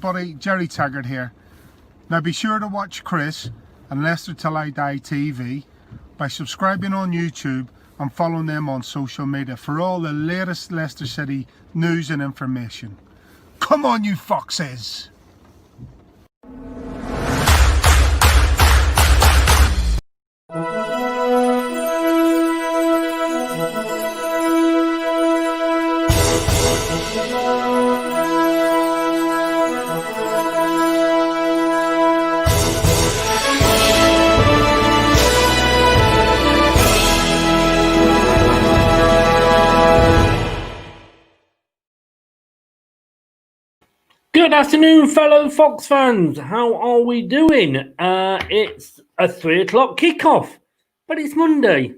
everybody, Jerry Taggart here. Now be sure to watch Chris and Leicester Till I Die TV by subscribing on YouTube and following them on social media for all the latest Leicester City news and information. Come on, you foxes! Good afternoon, fellow Fox fans. How are we doing? It's a 3 o'clock kickoff, but it's Monday.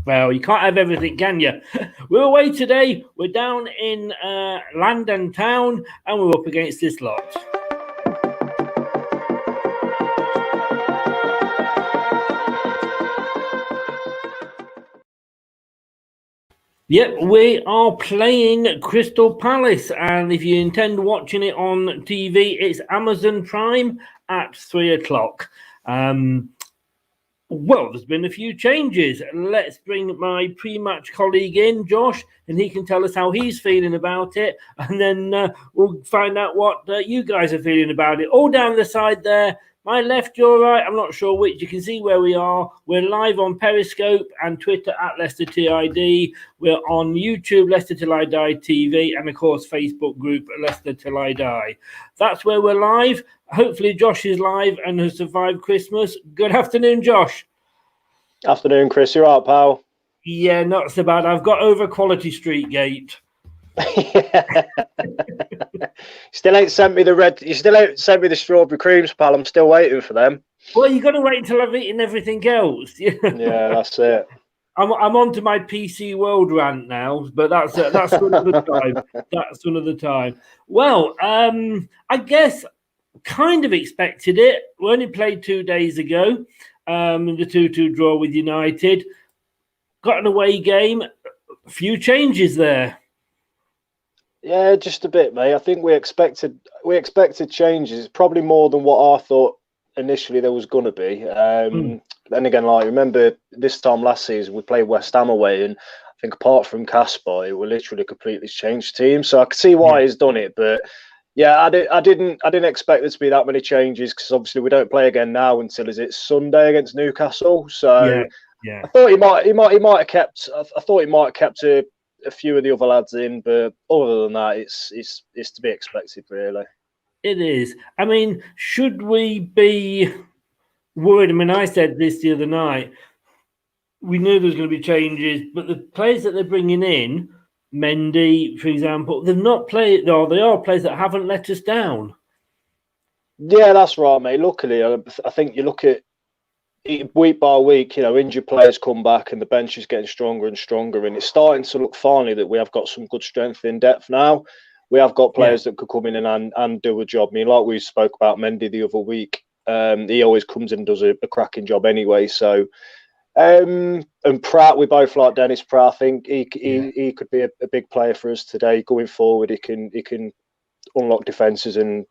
Well, you can't have everything, can you? We're away today. We're down in London town, and we're up against this lot. Yep, we are playing Crystal Palace, and if you intend watching it on TV, it's Amazon Prime at 3 o'clock. Well, there's been a few changes. Let's bring my pre-match colleague in, Josh, and he can tell us how he's feeling about it, and then we'll find out what you guys are feeling about it. All down the side there. My left, your right, I'm not sure which. You can see where we are. We're live on Periscope and Twitter at LeicesterTid. We're on YouTube, Leicester Till I Die TV, and, of course, Facebook group, Leicester Till I Die. That's where we're live. Hopefully Josh is live and has survived Christmas. Good afternoon, Josh. Afternoon, Chris. You're right, pal? Yeah, not so bad. I've got over Quality Street Gate. Still ain't sent me the red. You still ain't sent me the strawberry creams, pal. I'm still waiting for them. Well, you got to wait until I've eaten everything else. Yeah, that's it. I'm on to my PC World rant now, but that's another time. That's another time. Well, I guess kind of expected it. We only played 2 days ago. In the 2-2 draw with United. Got an away game. A few changes there. Yeah, just a bit, mate. I think we expected changes, probably more than what I thought initially there was going to be. Then again, like remember this time last season we played West Ham away, and I think apart from Casper, it will literally completely changed team. So I could see why he's done it, but yeah, I didn't expect there to be that many changes because obviously we don't play again now until is it Sunday against Newcastle. So yeah. I thought he might have kept. I thought he might have kept a few of the other lads in, but other than that, it's to be expected, really. It is. I mean, should we be worried? I mean, I said this the other night. We knew there was going to be changes, but the players that they're bringing in, Mendy, for example, they've not played. No, they are players that haven't let us down. Yeah, that's right, mate. Luckily, I think you look at week by week, injured players come back and the bench is getting stronger and stronger, and it's starting to look finally that we have got some good strength in depth now. We have got players that could come in and do a job. I mean, like we spoke about Mendy the other week, he always comes in and does a cracking job anyway. So, and Pratt, we both like Dennis Pratt. I think he could be a big player for us today going forward. He can unlock defences and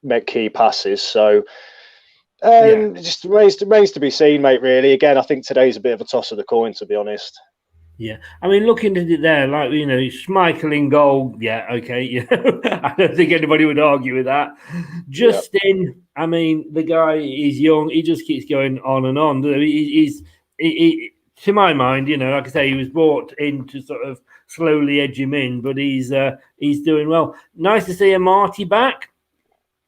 make key passes. So. It just remains to be seen, mate, really. Again, I think today's a bit of a toss of the coin, to be honest. Yeah. I mean, looking at it there, like, Schmeichel in goal, yeah, okay. I don't think anybody would argue with that. Justin, I mean, the guy is young. He just keeps going on and on. He's to my mind, like I say, he was brought in to sort of slowly edge him in, but he's doing well. Nice to see a Marty back.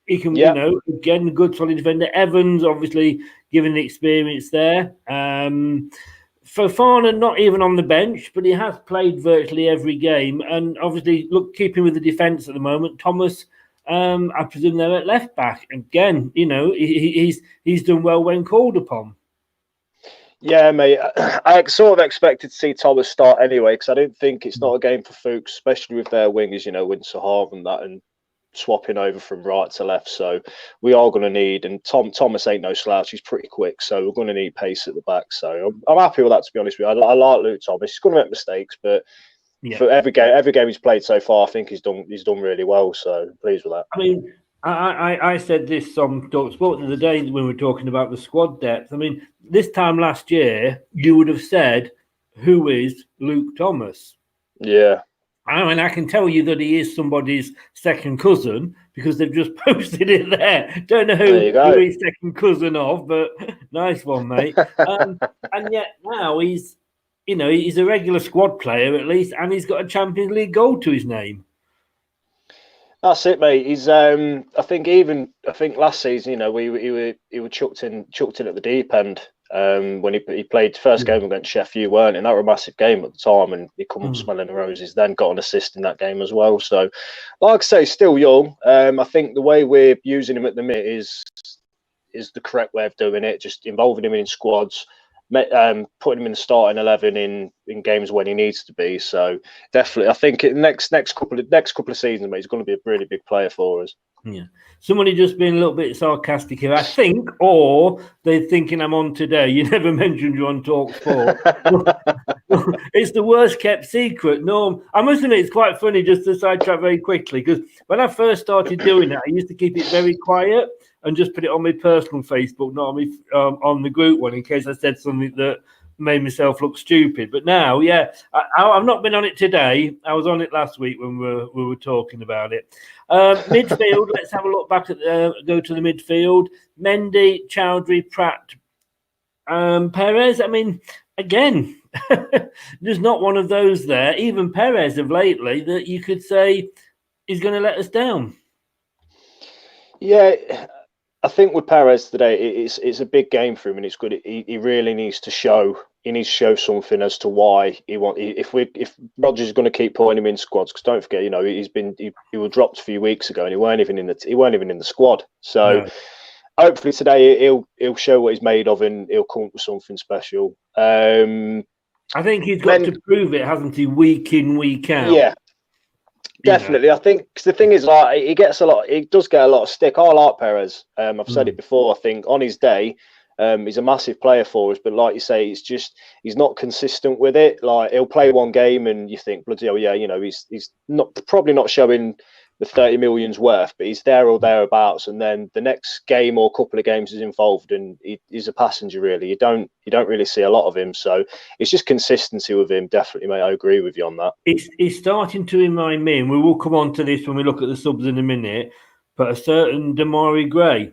He can, again, good solid defender. Evans, obviously, given the experience there. Fofana, not even on the bench, but he has played virtually every game. And obviously, keeping with the defence at the moment, Thomas, I presume they're at left back. Again, he's done well when called upon. Yeah, mate. I sort of expected to see Thomas start anyway, because I didn't think it's not a game for Fuchs, especially with their wingers, Windsor Harv and that, and swapping over from right to left. So we are going to need, and Thomas ain't no slouch, he's pretty quick, so we're going to need pace at the back. So I'm happy with that, to be honest with you. I like Luke Thomas. He's going to make mistakes, but for every game he's played so far, I think he's done really well, so I'm pleased with that. I mean, I said this on Talk Sport the other day when we were talking about the squad depth. I mean, this time last year, you would have said, who is Luke Thomas? Yeah. I mean, I can tell you that he is somebody's second cousin because they've just posted it there. Don't know There you go. who he's second cousin of, but nice one, mate. And yet now he's a regular squad player at least, and he's got a Champions League goal to his name. That's it, mate. He's I think last season, he were chucked in at the deep end when he played first game against Sheffield, weren't it? And that was a massive game at the time, and he come up smelling the roses. Then got an assist in that game as well. So, like I say, still young. I think the way we're using him at the minute is the correct way of doing it. Just involving him in squads. Putting him in the starting 11 in games when he needs to be. So definitely, I think next couple of seasons, mate, he's going to be a really big player for us. Yeah, somebody just being a little bit sarcastic here, I think, or they're thinking I'm on today. You never mentioned you're on Talk Sport. It's the worst kept secret. No, I must admit it's quite funny just to sidetrack very quickly because when I first started doing it, I used to keep it very quiet and just put it on my personal Facebook, not on the group one, in case I said something that made myself look stupid. But now, yeah, I've not been on it today. I was on it last week when we were talking about it. Midfield, let's have a look back at go to the midfield. Mendy, Chowdhury, Pratt, Perez. I mean, again, there's not one of those there. Even Perez of lately that you could say is going to let us down. Yeah, I think with Perez today, it's a big game for him, and it's good. He really needs to show. He needs to show something as to why he want. If Rodgers is going to keep putting him in squads, because don't forget, he was dropped a few weeks ago, and he weren't even in the squad. So hopefully today he'll show what he's made of, and he'll come up with something special. I think he's got to prove it, hasn't he? Week in, week out. Yeah. Definitely, I think cause the thing is, like, he does get a lot of stick. I like Perez. I've said it before. I think on his day, he's a massive player for us. But like you say, it's just he's not consistent with it. Like he'll play one game, and you think, bloody hell, yeah, he's probably not showing the 30 million's worth, but he's there or thereabouts. And then the next game or couple of games is involved, and he's a passenger. Really, you don't really see a lot of him. So it's just consistency with him. Definitely, mate. I agree with you on that. It's starting to remind me, and we will come on to this when we look at the subs in a minute. But a certain Damari Gray.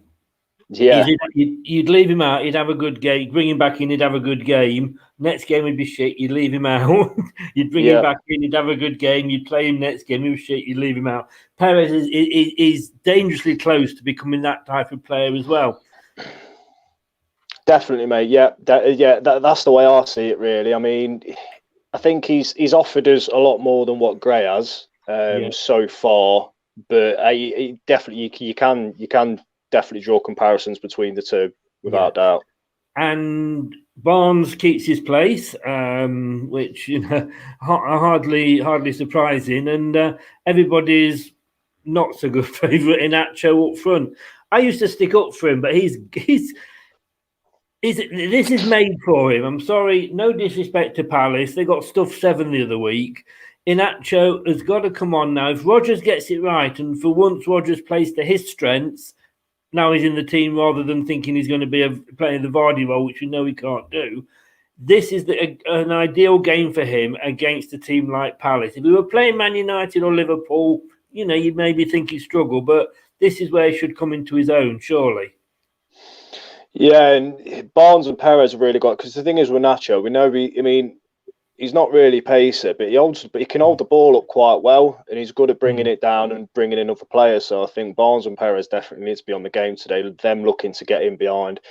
Yeah, you'd leave him out. He'd have a good game. Bring him back in. He'd have a good game. Next game would be shit. You'd leave him out. You'd bring him back in. He'd have a good game. You'd play him next game. He was shit. You'd leave him out. Perez is dangerously close to becoming that type of player as well. Definitely, mate. Yeah, that's the way I see it. Really, I mean, I think he's offered us a lot more than what Gray has so far. But definitely, you can definitely draw comparisons between the two without doubt. And Barnes keeps his place, which hardly surprising, and everybody's not so good favourite in Acho up front. I used to stick up for him, but this is made for him. I'm sorry, no disrespect to Palace. They got stuffed 7 the other week. Inacho has got to come on now. If Rodgers gets it right, and for once Rodgers plays to his strengths, now he's in the team rather than thinking he's going to be playing the Vardy role, which we know he can't do. This is an ideal game for him against a team like Palace. If we were playing Man United or Liverpool, you'd maybe think he'd struggle, but this is where he should come into his own, surely. Yeah, and Barnes and Perez have really got, because the thing is with Nacho, we know he's not really pacer, but he can hold the ball up quite well, and he's good at bringing it down and bringing in other players. So I think Barnes and Perez definitely need to be on the game today. Them looking to get in behind.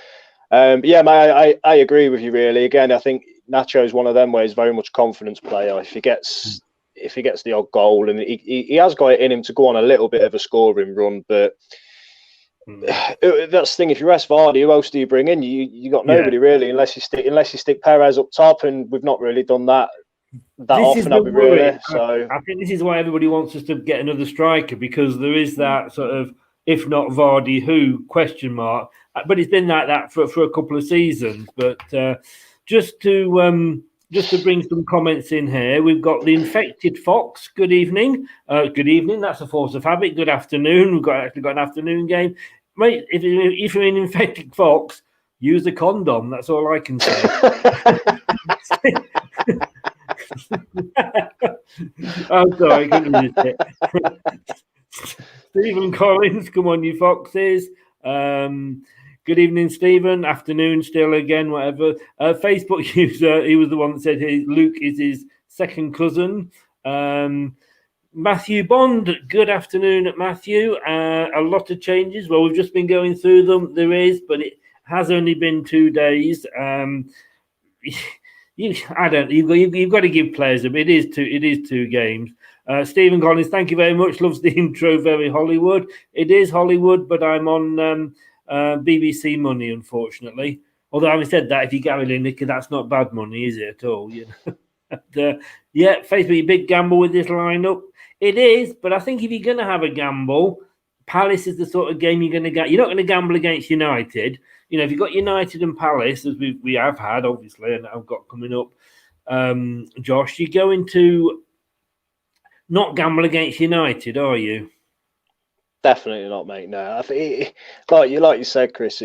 But yeah, mate, I agree with you. Really, again, I think Nacho is one of them where he's very much a confidence player. If he gets the odd goal, and he has got it in him to go on a little bit of a scoring run, but. That's the thing. If you rest Vardy, who else do you bring in? You got nobody really, unless you stick Perez up top, and we've not really done that often, have we really? So I think this is why everybody wants us to get another striker, because there is that sort of, if not Vardy, who ? But it's been like that for a couple of seasons. But just to just to bring some comments in here, we've got the infected fox. Good evening. Good evening. That's a force of habit. Good afternoon. We've actually got an afternoon game. Mate, if you're an infected fox, use a condom. That's all I can say. I'm sorry, I couldn't resist it. Stephen Collins, come on, you foxes. Good evening, Stephen. Afternoon, still again, whatever. Facebook user, he was the one that said Luke is his second cousin. Matthew Bond, good afternoon, Matthew. A lot of changes. Well, we've just been going through them. There is, but it has only been 2 days. You've got to give players a bit. It is 2 games. Stephen Collins, thank you very much. Loves the intro, very Hollywood. It is Hollywood, but I'm on BBC money, unfortunately. Although having said that, if you Gary Lineker, that's not bad money, is it at all? You know. Yeah, Facebook, big gamble with this lineup. It is, but I think if you're going to have a gamble, Palace is the sort of game you're going to get. You're not going to gamble against United. You know, if you've got United and Palace, as we have had, obviously, and I've got coming up, Josh, you're going to not gamble against United, are you? Definitely not, mate. No, I think like you said, Chris,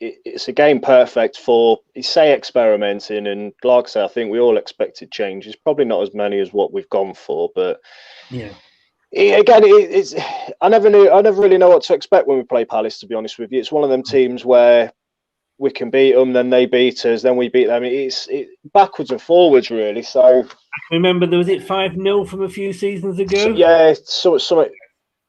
it's a game perfect for say experimenting, and like I say, I think we all expected changes. Probably not as many as what we've gone for, but yeah. It's I never really know what to expect when we play Palace. To be honest with you, it's one of them teams where we can beat them, then they beat us, then we beat them. It's backwards and forwards, really. So I remember there was it 5-0 from a few seasons ago. Yeah, something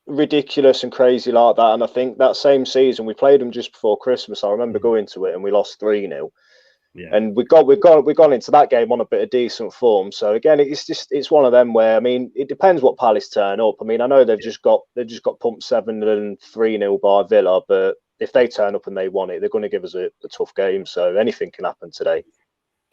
ridiculous and crazy like that. And I think that same season we played them just before Christmas. I remember going to it and we lost 3-0. Yeah. And we've gone into that game on a bit of decent form. So again, it's one of them where, I mean, it depends what Palace turn up. I mean, I know they've just got pumped 7-3-0 by Villa, but if they turn up and they want it, they're going to give us a tough game. So anything can happen today.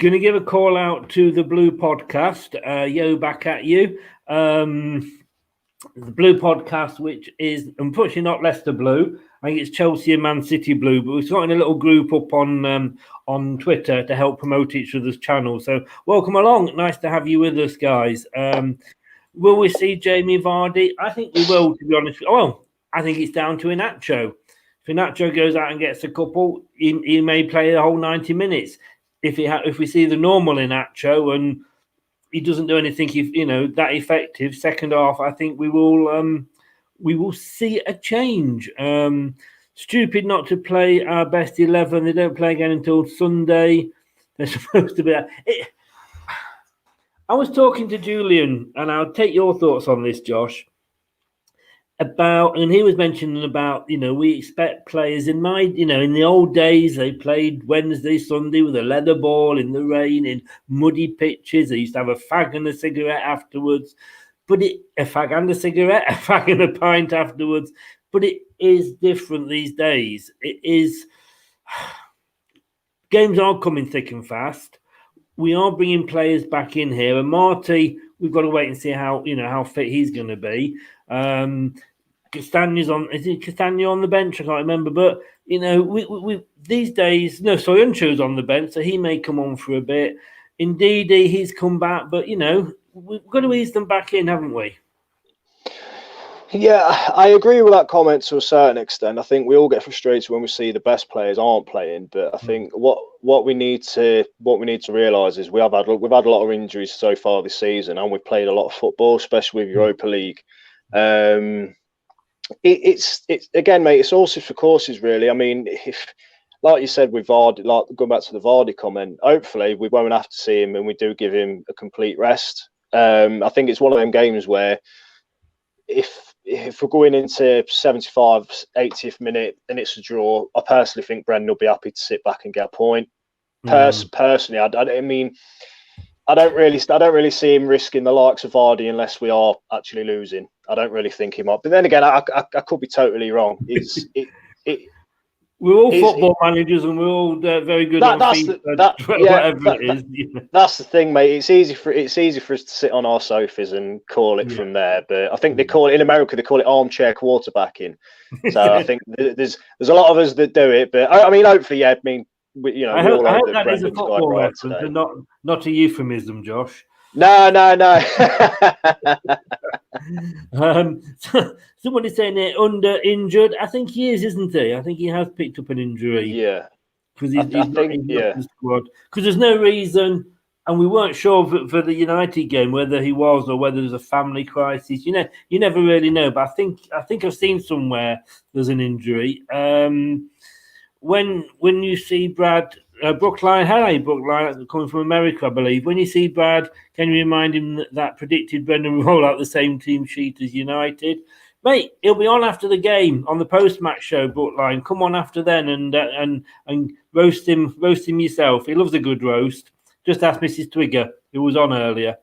Going to give a call out to the Blue Podcast. Yo, back at you. The Blue Podcast, which is unfortunately not Leicester Blue. I think it's Chelsea and Man City Blue, but we've got a little group up on Twitter to help promote each other's channels. So welcome along. Nice to have you with us, guys. Will we see Jamie Vardy? I think we will, to be honest. Well, I think it's down to Inacho. If Inacho goes out and gets a couple, he may play the whole 90 minutes. If we see the normal Inacho and he doesn't do anything, that effective second half, I think we will see a change. Stupid not to play our best 11. They don't play again until Sunday. They're supposed to be. I was talking to Julian, and I'll take your thoughts on this, Josh. And he was mentioning about, we expect players in the old days, they played Wednesday, Sunday with a leather ball in the rain, in muddy pitches. They used to have a fag and a cigarette afterwards. But a fag and a pint afterwards. But it is different these days. It is. Games are coming thick and fast. We are bringing players back in here. And Marty, we've got to wait and see how fit he's going to be. Castagne's on. Is it Castagne on the bench? I can't remember. But we these days, no, Soyuncu's on the bench, so he may come on for a bit. Indeed, he's come back, but we've got to ease them back in, haven't we? Yeah, I agree with that comment to a certain extent. I think we all get frustrated when we see the best players aren't playing, but I think what we need to realise is we've had a lot of injuries so far this season, and we've played a lot of football, especially with Europa League. It's again, mate. It's horses for courses, really. I mean, if, like you said, with Vardy, like going back to the Vardy comment, hopefully we won't have to see him, and we do give him a complete rest. I think it's one of them games where if we're going into 75, 80th minute and it's a draw, I personally think Brendan will be happy to sit back and get a point. Personally, I mean, I don't really see him risking the likes of Vardy unless we are actually losing. I don't really think he might. But then again, I could be totally wrong. We're all football managers, and we're all very good on whatever it is. That's the thing, mate. It's easy for us to sit on our sofas and call it from there. But I think they call it in America. They call it armchair quarterbacking. So I think there's a lot of us that do it. But I mean, hopefully, yeah. I mean, we I all hope hope that that is a Brendan's got it football right reference today. and not a euphemism, Josh. No. Somebody's saying it under injured. I think he is, isn't he? I think he has picked up an injury. Yeah. Because I he's not think, in the squad. Because there's no reason, and we weren't sure for the United game whether he was or whether there's a family crisis. You never really know. But I think I've seen somewhere there's an injury. When you see Brad Brookline, hello Brookline, coming from America, I believe. When you see Brad, can you remind him that predicted Brendan will roll out the same team sheet as United? Mate, he'll be on after the game on the post-match show, Brookline. Come on after then and roast him yourself. He loves a good roast. Just ask Mrs. Twigger, who was on earlier.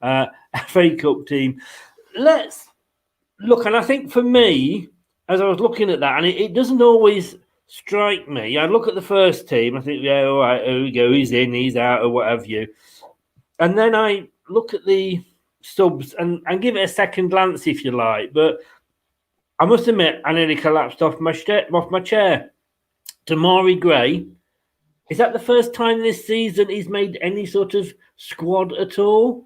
FA Cup team. Let's look, and I think for me, as I was looking at that, and it doesn't always strike me. I look at the first team, I think, yeah, all right, here we go, he's in, he's out, or what have you. And then I look at the subs and give it a second glance, if you like. But I must admit, I nearly collapsed off my chair. Damari Gray, is that the first time this season he's made any sort of squad at all?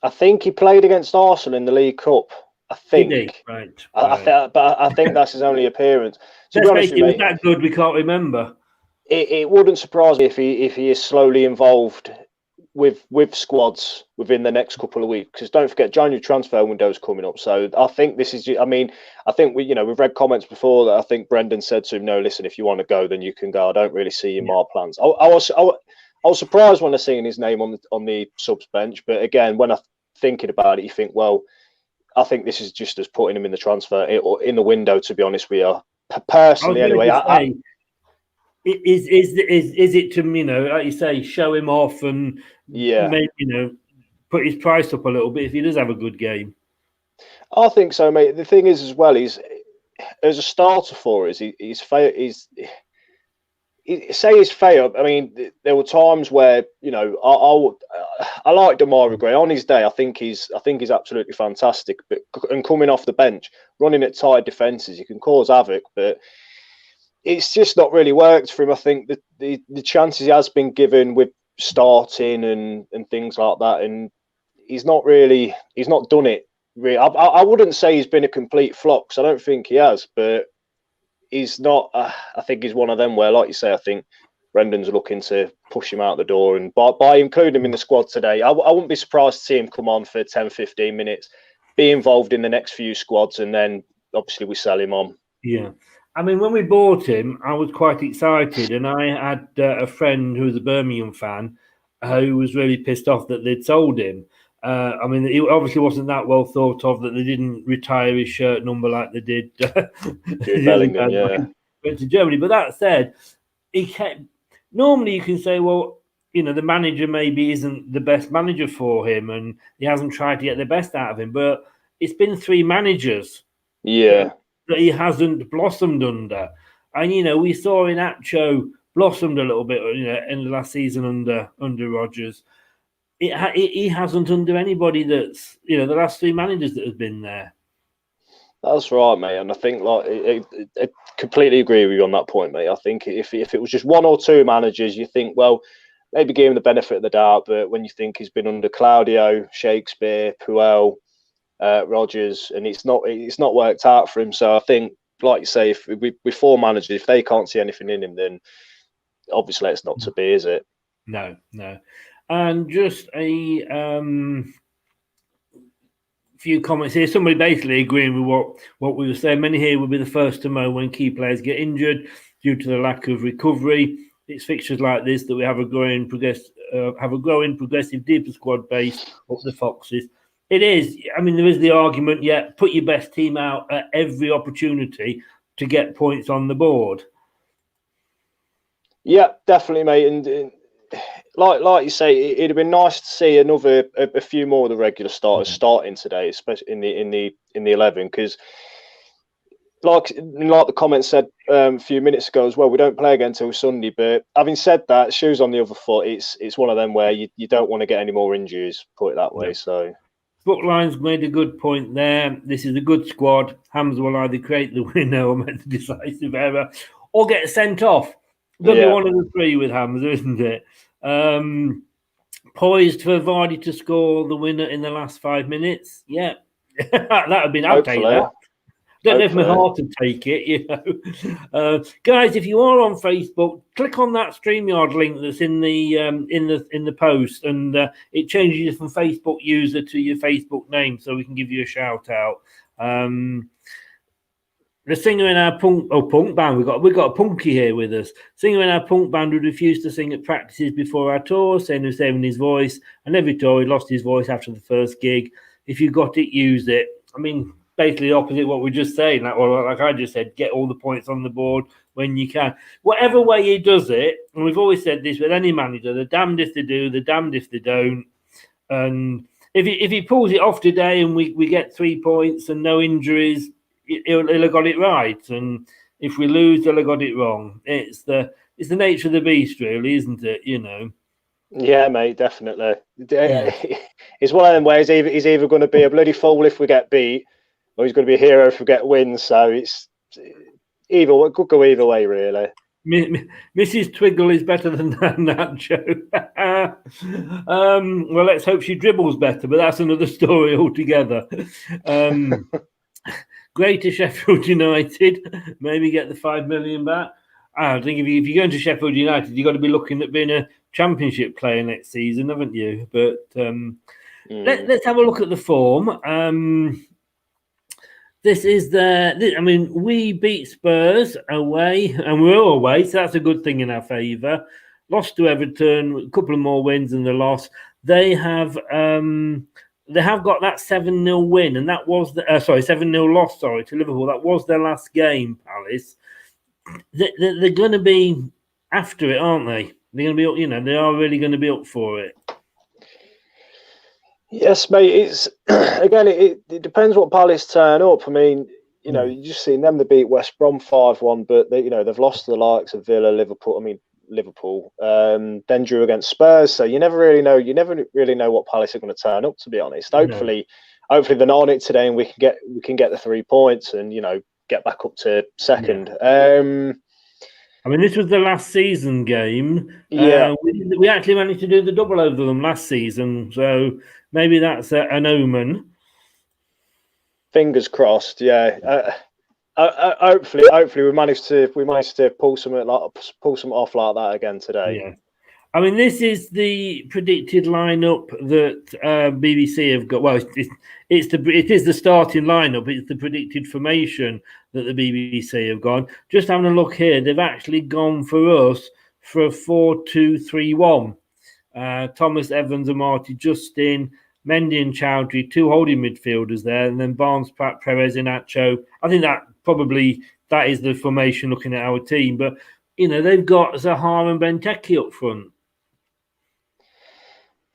I think he played against Arsenal in the League Cup. I think. Did he? Right. But I think that's his only appearance. To be honest with you, was that good? We can't remember. It wouldn't surprise me if he is slowly involved with squads within the next couple of weeks. Because don't forget, January transfer window is coming up. So I think this is. I mean, I think we've read comments before that I think Brendan said to him, "No, listen, if you want to go, then you can go. I don't really see in my plans." I was surprised when I seen his name on the subs bench, but again, when I thinking about it, you think, well, I think this is just as putting him in the transfer or in the window. To be honest, we are personally anyway. Is it to like you say, show him off and maybe put his price up a little bit if he does have a good game? I think so, mate. The thing is, as well, he's as a starter for us. He's fair. I mean, there were times where I like Damari Gray on his day. I think he's absolutely fantastic. But and coming off the bench, running at tight defences, he can cause havoc. But it's just not really worked for him. I think that the chances he has been given with starting and things like that, and he's not done it. Really, I wouldn't say he's been a complete flop because I don't think he has, but he's not. I think he's one of them where, like you say, I think Brendan's looking to push him out the door, and by including him in the squad today, I wouldn't be surprised to see him come on for 10, 15 minutes, be involved in the next few squads, and then obviously we sell him on. Yeah. I mean, when we bought him, I was quite excited, and I had a friend who was a Birmingham fan who was really pissed off that they'd sold him. I mean, it obviously wasn't that well thought of that they didn't retire his shirt number like they did Bellingham, went to Germany. But that said, he kept. Normally, you can say, well, the manager maybe isn't the best manager for him, and he hasn't tried to get the best out of him. But it's been 3 managers. Yeah. That he hasn't blossomed under. And, we saw Inacho blossomed a little bit, in the last season under Rodgers. He hasn't under anybody that's, the last 3 managers that have been there. That's right, mate. And I think, I completely agree with you on that point, mate. I think if it was just 1 or 2 managers, you think, well, maybe give him the benefit of the doubt. But when you think he's been under Claudio, Shakespeare, Puel, Rodgers, and it's not worked out for him. So I think, like you say, if with 4 managers, if they can't see anything in him, then obviously it's not to be, is it? No. And just a few comments here. Somebody basically agreeing with what we were saying. Many here will be the first to moan when key players get injured due to the lack of recovery. It's fixtures like this that we have a growing progressive deeper squad base up the Foxes. It is. I mean, there is the argument, put your best team out at every opportunity to get points on the board. Yeah, definitely, mate. And like you say, it'd have been nice to see a few more of the regular starters starting today, especially in the 11, because like the comment said a few minutes ago as well, we don't play again until Sunday. But having said that, shoes on the other foot, it's one of them where you don't want to get any more injuries, put it that way. So Bookline's made a good point there. This is a good squad. Hams will either create the winner or make the decisive error or get sent off. Going to be one of the three with Hamza, isn't it? Poised for Vardy to score the winner in the last 5 minutes. Yeah, that would have been. I'll take that. Don't know if my heart would take it, you know. Guys, if you are on Facebook, click on that StreamYard link that's in the post, and it changes you from Facebook user to your Facebook name, so we can give you a shout out. The singer in our punk band, we've got a punky here with us. Singer in our punk band would refuse to sing at practices before our tour, saying he was saving his voice, and every tour he lost his voice after the first gig. If you got it, use it. I mean, basically the opposite of what we're just saying. Like I just said, get all the points on the board when you can. Whatever way he does it, and we've always said this with any manager, they're damned if they do, they're damned if they don't. And if he pulls it off today and we get 3 points and no injuries, he'll have got it right, and if we lose, he'll have got it wrong. It's the nature of the beast, really, isn't it? You know. Yeah, mate, definitely. Yeah. It's one of them ways. He's either going to be a bloody fool if we get beat, or he's going to be a hero if we get wins. So it's either it could go either way, really. Mrs. Twiggle is better than Nacho. Well, let's hope she dribbles better, but that's another story altogether. Greater Sheffield United, maybe get the 5 million back. I think if you're going to Sheffield United, you've got to be looking at being a Championship player next season, haven't you? But let's have a look at the form. This is we beat Spurs away, and we're all away, so that's a good thing in our favour. Lost to Everton, a couple of more wins than the loss. They have got that 7-0 win, and that was 7-0 loss. Sorry, to Liverpool. That was their last game. Palace. They're going to be after it, aren't they? They're going to be, they are really going to be up for it. Yes, mate. It's again, it depends what Palace turn up. I mean, you just seen them. They beat West Brom 5-1, but they've lost to the likes of Villa, Liverpool, then drew against Spurs. So you never really know. You never really know what Palace are going to turn up. To be honest, hopefully they're not on it today, and we can get the 3 points and get back up to second. Yeah. I mean, this was the last season game. Yeah, we actually managed to do the double over them last season, so maybe that's an omen. Fingers crossed. Yeah. Hopefully we managed to pull something off like that again today. Yeah, I mean, this is the predicted lineup that BBC have got. Well, it is the starting lineup. It's the predicted formation that the BBC have gone. Just having a look here, they've actually gone for us for a 4-2-3-1. Thomas, Evans, and Marty Justin, Mendy and Chowdhury, 2 holding midfielders there, and then Barnes, Pratt, Perez, and Nacho. I think that is the formation looking at our team. But they've got Zaha and Benteke up front.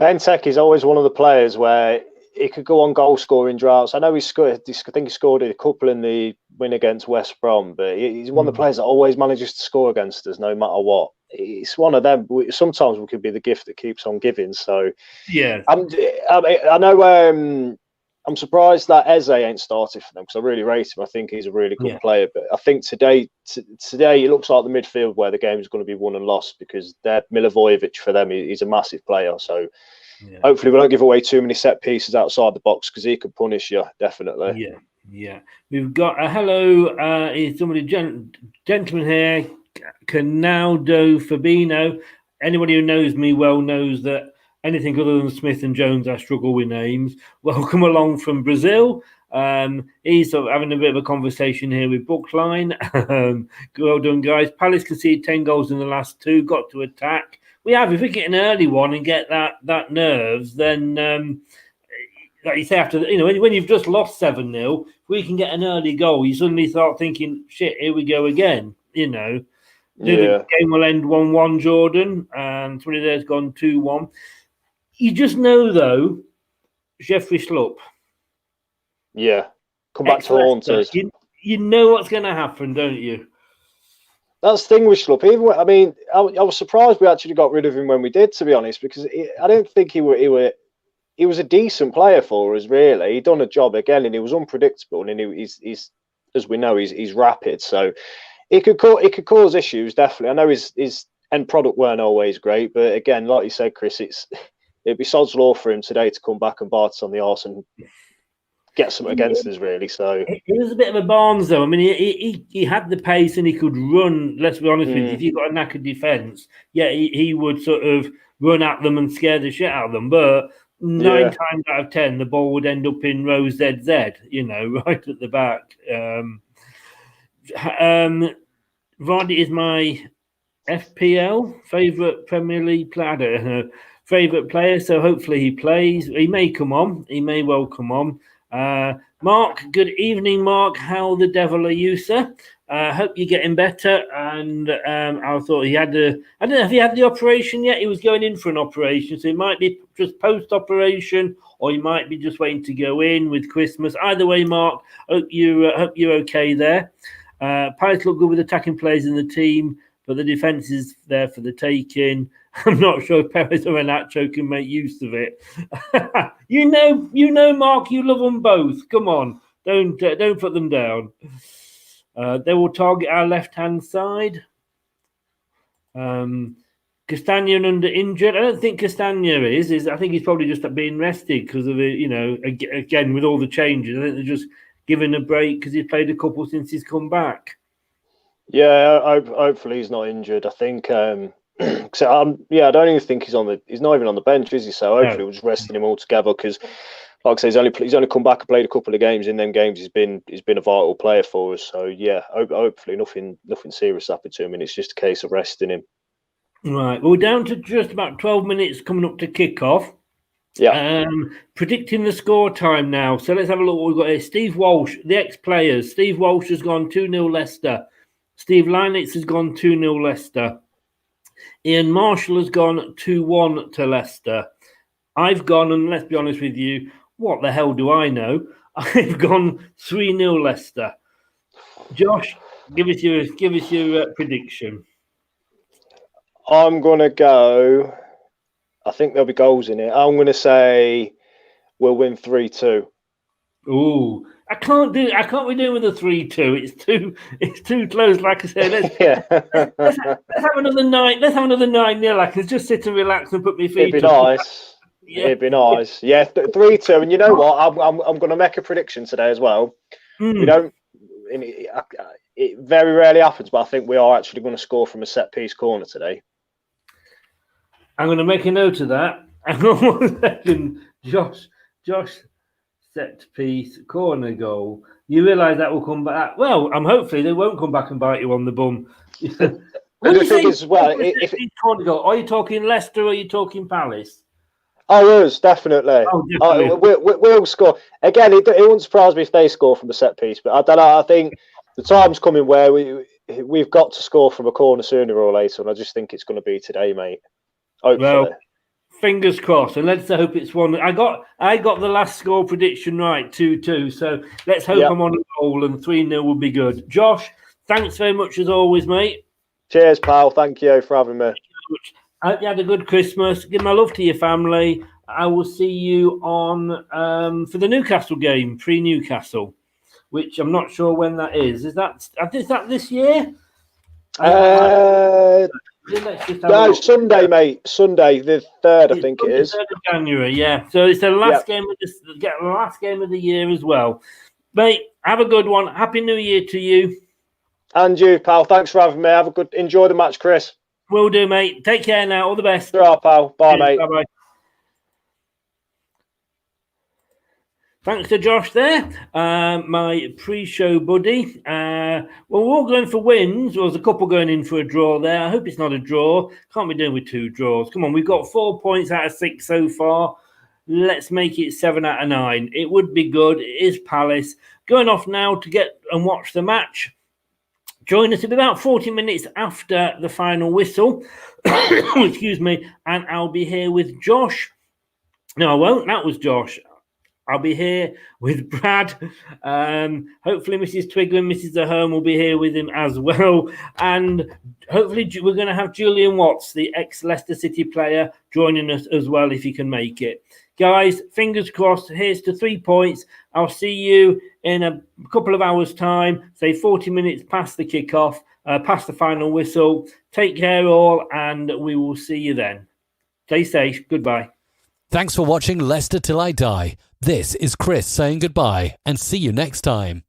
Benteke is always one of the players where he could go on goal scoring droughts. I know he scored. I think he scored a couple in the win against West Brom, but he's one of the players that always manages to score against us, no matter what. It's one of them. Sometimes we could be the gift that keeps on giving. So yeah, I know. I'm surprised that Eze ain't started for them because I really rate him. I think he's a really good player. But I think today it looks like the midfield where the game is going to be won and lost because Milivojevic for them, he's a massive player. So hopefully we don't give away too many set pieces outside the box because he could punish you, definitely. Yeah. We've got a hello. Is somebody gentleman here, Canaldo Fabino. Anybody who knows me well knows that anything other than Smith and Jones, I struggle with names. Welcome along from Brazil. He's sort of having a bit of a conversation here with Bookline. Well done, guys. Palace conceded 10 goals in the last 2, got to attack. If we get an early one and get that nerves, then like you say, after when you've just lost 7-0, if we can get an early goal, you suddenly start thinking, shit, here we go again. The game will end 1-1, Jordan, and somebody there's gone 2-1. You just know, though, Jeffrey Schlupp. Yeah. Come back to haunt us. You know what's going to happen, don't you? That's the thing with Schlupp. I was surprised we actually got rid of him when we did, to be honest, because I don't think he was a decent player for us, really. He'd done a job again, and he was unpredictable, and he's as we know, he's rapid. So it could cause issues, definitely. I know his end product weren't always great, but again, like you said, Chris, it'd be sod's law for him today to come back and bite us on the arse and get something against us, really. So he was a bit of a Barnes, though. I mean, he had the pace and he could run. Let's be honest with you. If you got a knackered defence, yeah, he would sort of run at them and scare the shit out of them. But 9 times out of 10, the ball would end up in row ZZ, you know, right at the back. Vardy is my FPL favourite Premier League player, favourite player. So hopefully he plays. He may come on. He may well come on. Mark, good evening, Mark. How the devil are you, sir? Hope you're getting better. And I thought he had I don't know if he had the operation yet. He was going in for an operation, so it might be just post-operation, or he might be just waiting to go in with Christmas. Either way, Mark, hope you're okay there. Palace look good with attacking players in the team, but the defence is there for the taking. I'm not sure if Perez or Renacho can make use of it. you know, Mark, you love them both. Come on, don't put them down. They will target our left-hand side. Castagna under injured. I don't think Castagna is. I think he's probably just being rested because of it. You know, again with all the changes, I think they're just giving a break because he's played a couple since he's come back. Yeah, hopefully he's not injured. I think. So I don't even think he's not even on the bench, is he? So hopefully we're just resting him all together because, like I say, he's only come back and played a couple of games. In them games, he's been a vital player for us. So yeah, hopefully nothing serious happened to him, and it's just a case of resting him. Right, well, we're down to just about 12 minutes coming up to kick-off. Yeah. Predicting the score time now. So let's have a look what we've got here. Steve Walsh, the ex-players. Steve Walsh has gone 2-0 Leicester. Steve Lynitz has gone 2-0 Leicester. Ian Marshall has gone 2-1 to Leicester. I've gone, and let's be honest with you, what the hell do I know? I've gone 3-0 Leicester. Josh, give us your prediction. I'm gonna go. I think there'll be goals in it. I'm gonna say we'll win 3-2. Ooh, I can't be doing with a 3-2. It's too close. Like I said, let's have another 9. Let's have another 9-0. I can just sit and relax and put my feet. It'd be nice. Yeah. It'd be nice. Yeah, 3-2. And you know what? I'm going to make a prediction today as well. We don't. It very rarely happens, but I think we are actually going to score from a set piece corner today. I'm going to make a note of that. Hang on 1 second, Josh. Set piece, corner goal. You realise that will come back. Well, hopefully they won't come back and bite you on the bum. When you say corner goal, are you talking Leicester or are you talking Palace? Oh, us, definitely. We'll score. Again, it wouldn't surprise me if they score from a set piece, but I don't know. I think the time's coming where we've got to score from a corner sooner or later, and I just think it's going to be today, mate. Hopefully. Well, fingers crossed, and let's hope it's one. I got the last score prediction right, 2-2. So let's hope I'm on a roll, and 3-0 will be good. Josh, thanks very much as always, mate. Cheers, pal. Thank you for having me. I hope you had a good Christmas. Give my love to your family. I will see you on for the Newcastle game, pre-Newcastle, which I'm not sure when that is. Is that this year? No, Sunday, mate. Sunday, the 3rd, I think it is. 3rd of January, yeah. So it's the last game of last game of the year as well. Mate, have a good one. Happy New Year to you. And you, pal. Thanks for having me. Enjoy the match, Chris. Will do, mate. Take care now. All the best. Right, pal. Bye, mate. Bye-bye. Thanks to Josh there, my pre-show buddy. Well, we're all going for wins. Well, there's a couple going in for a draw there. I hope it's not a draw. Can't be doing with 2 draws. Come on, we've got 4 points out of 6 so far. Let's make it 7 out of 9. It would be good. It is Palace. Going off now to get and watch the match. Join us in about 40 minutes after the final whistle. Excuse me. And I'll be here with Josh. No, I won't. That was Josh. I'll be here with Brad. Hopefully Mrs. Twigler and Mrs. Ahern will be here with him as well. And hopefully we're going to have Julian Watts, the ex-Leicester City player, joining us as well if he can make it. Guys, fingers crossed. Here's to 3 points. I'll see you in a couple of hours' time, say 40 minutes past the kickoff. past the final whistle. Take care all, and we will see you then. Stay safe. Goodbye. Thanks for watching Leicester Till I Die. This is Chris saying goodbye and see you next time.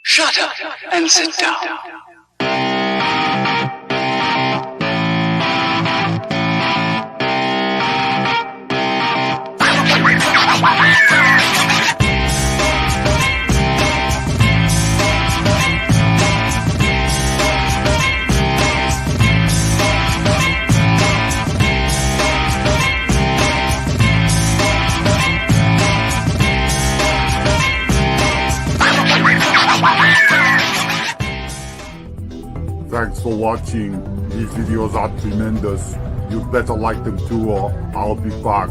Shut up and sit down. Thanks for watching. These videos are tremendous. You better like them too, or I'll be back.